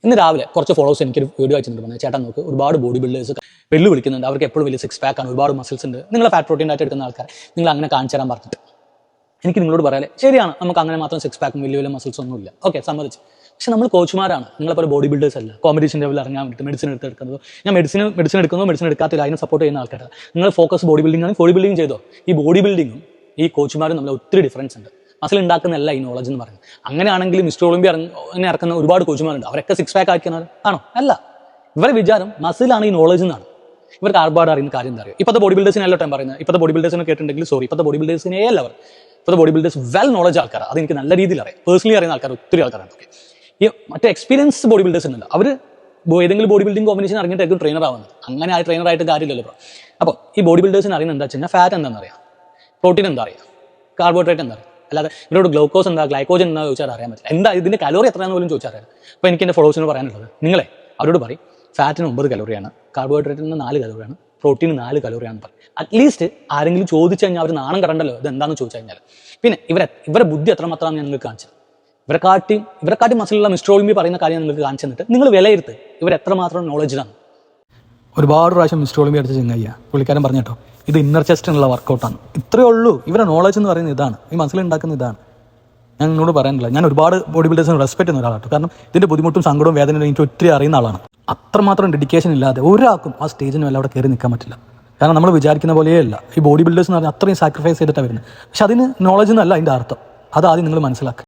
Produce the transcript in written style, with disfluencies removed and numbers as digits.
ഇന്ന് രാവിലെ കുറച്ച് ഫോളോവേഴ്സ് എനിക്കൊരു വീഡിയോ അയച്ചിട്ടുണ്ട് പറഞ്ഞു, ചേട്ടാ നോക്ക് ഒരുപാട് ബോഡി ബിൽഡേഴ്സ് വെല്ലു വിളിക്കുന്നുണ്ട്, അവർക്ക് എപ്പോഴും വലിയ സിക്സ് പാക്ക് ആണ്, ഒരുപാട് മസിൽസ് ഉണ്ട്, നിങ്ങൾ ഫാറ്റ് പ്രോട്ടീൻ ആയിട്ട് എടുക്കുന്ന ആൾക്കാർ നിങ്ങൾ അങ്ങനെ കാണിച്ചു തരാൻ പറഞ്ഞിട്ട്. എനിക്ക് നിങ്ങളോട് പറയാല്ലേ, ശരിയാണ്, നമുക്ക് അങ്ങനെ മാത്രം സിക്സ് പാക്കും വലിയ വലിയ മസിൽസ് ഒന്നും ഇല്ല, ഓക്കെ സമ്മതിച്ച്. പക്ഷെ നമ്മൾ കോച്ചുമാരാണ്, നിങ്ങളെപ്പോലെ ബോഡി ബിൽഡേഴ്സ് അല്ല. കോമ്പറ്റീഷൻ ലെവലിൽ ഇറങ്ങാൻ വേണ്ടിയിട്ട് മെഡിസിൻ എടുക്കുന്നത്, ഞാൻ മെഡിസിൻ എടുക്കുന്നു, മെഡിസിൻ എടുക്കാത്തില്ല, അതിനെ സപ്പോർട്ട് ചെയ്യുന്ന ആൾക്കാരാണ്. നിങ്ങൾ ഫോക്കസ് ബോഡി ബിൽഡിംഗ് ആണ്, ബോഡി ബിൽഡിംഗ് ചെയ്തോ. ഈ ബോഡി ബിൽഡിങ്ങും ഈ കോച്ചുമാരും തമ്മിൽ ഒത്തിരി ഡിഫറൻസ് ഉണ്ട്. മസിൽ ഉണ്ടാക്കുന്നതല്ല ഈ നോളജ് എന്ന് പറയുന്നത്. അങ്ങനെയാണെങ്കിൽ മിസ്റ്റർ ഒളിമ്പിയ ഇറക്കുന്ന ഒരുപാട് കോച്ചുമാരുണ്ട്, അവരൊക്കെ സിക്സ് പാക്ക് ആക്കുന്നത് ആണോ? അല്ല. ഇവരുടെ വിചാരം മസിലാണ് ഈ നോളജ് എന്നാണ്. ഇവർക്ക് ആർഭാട് അറിയുന്ന കാര്യം എന്താ അറിയാം. ഇപ്പോഴത്തെ ബോഡി ബിൽഡേഴ്സിനെ അല്ല ടൈം പറയുന്നത്, ഇപ്പോഴത്തെ ബോഡി ബിൽഡേഴ്സിനെ കേട്ടിട്ടുണ്ടെങ്കിൽ സോറി, ഇപ്പോഴത്തെ ബോഡി ബിൽഡേഴ്സിനെ അല്ല അവർ. ഇപ്പോഴത്തെ ബോഡി ബിൽഡേഴ്സ് വെൽ നോളജ് ആൾക്കാരാണ്, അത് എനിക്ക് നല്ല രീതിയിൽ അറിയാം. പേഴ്സണലി അറിയുന്ന ആൾക്കാർ ഒത്തിരി ആൾക്കാരാണ്. ഓക്കെ, ഈ മറ്റേ എക്സ്പീരിയൻസ് ബോഡി ബിൽഡേഴ്സ് ഉണ്ടല്ലോ, അവർ ഏതെങ്കിലും ബോഡി ബിൽഡിംഗ് കോമ്പിനേഷൻ ഇറങ്ങിയിട്ടായിരിക്കും ട്രെയിനർ ആവുന്നത്. അങ്ങനെ ആ ട്രെയിനർ ആയിട്ട് കാര്യമില്ലല്ലോ ബ്രോ. അപ്പോൾ ഈ ബോഡി ബിൽഡേഴ്സിന് അറിയുന്നത് എന്താ വെച്ച് കഴിഞ്ഞാൽ ഫാറ്റ് എന്താണെന്ന് അറിയാം, പ്രോട്ടീൻ എന്താ അറിയാം, കാർബോഹൈഡ്രേറ്റ് എന്താ അറിയാം. അല്ലാതെ ഇവരോട് ഗ്ലൂക്കോസ് എന്താ ഗ്ലൈക്കോജൻ എന്താ ചോദിച്ചാൽ അറിയാൻ പറ്റില്ല. എന്താ ഇതിന്റെ കലോറി എത്രയാണെന്ന് പോലും ചോദിച്ചാൽ അറിയാം. അപ്പോൾ എനിക്ക് എൻ്റെ ഫോളോവേഴ്സിന് പറയാനുള്ളത്, നിങ്ങളെ അവരോട് പറയും ഫാറ്റിന് 9 കലോറിയാണ്, കാർബോഹൈഡ്രേറ്റിന് 4 കലോറിയാണ്, പ്രോട്ടീന് 4 കലോറിയാണെന്ന് പറയും. അറ്റ്ലീസ്റ്റ് ആരെങ്കിലും ചോദിച്ചു കഴിഞ്ഞാൽ അവർ നാണം കണ്ടല്ലോ ഇത് എന്താണെന്ന് ചോദിച്ചു കഴിഞ്ഞാൽ. പിന്നെ ഇവരെ ബുദ്ധി എത്രമാത്രം ഞാൻ നിങ്ങൾക്ക് കാണിച്ചത്. ഇവരെക്കാട്ടി മസിലുള്ള മിസ്റ്റർ ഒളിമ്പിയ പറയുന്ന കാര്യം നിങ്ങൾക്ക് കാണിച്ചു തന്നിട്ട് നിങ്ങൾ വിലയിരുത്ത് ഇവരെത്രമാത്രം നോളജിലാണ്. ഒരുപാട് പ്രാവശ്യം മിസ്റ്റർ ഒളിമ്പിയ അടിച്ച ചെങ്ങയ്യ പുള്ളിക്കാരൻ പറഞ്ഞിട്ടോ, ഇത് ഇന്നർ ചെസ്റ്റിനുള്ള വർക്കൗട്ടാണ്. ഇത്രയേ ഉള്ളൂ. ഇവരെ നോളജ് എന്ന് പറയുന്നത് ഇതാണ്, ഈ മസിൽ ഉണ്ടാക്കുന്ന ഇതാണ്. ഞാൻ നിങ്ങളോട് പറയാനില്ല, ഞാൻ ഒരുപാട് ബോഡി ബിൽഡേഴ്സിന് റെസ്പെക്ട് ചെയ്യുന്ന ഒരാളാണ്. കാരണം ഇതിൻ്റെ ബുദ്ധിമുട്ടും സങ്കടവും വേദനയും എനിക്ക് ഒത്തിരി അറിയുന്ന ആളാണ്. അത്രമാത്രം ഡെഡിക്കേഷൻ ഇല്ലാതെ ഒരാൾക്കും ആ സ്റ്റേജിന് വല്ല അവിടെ കയറി നിൽക്കാൻ പറ്റില്ല. കാരണം നമ്മൾ വിചാരിക്കുന്ന പോലെയല്ല ഈ ബോഡി ബിൽഡേഴ്സ് എന്ന് പറഞ്ഞാൽ അത്രയും സാക്രിഫൈസ് ചെയ്തിട്ടാണ് വരുന്നത്. പക്ഷെ അതിന് നോളജ് എന്നല്ല അതിൻ്റെ അർത്ഥം. അത് ആദ്യം നിങ്ങൾ മനസ്സിലാക്കുക.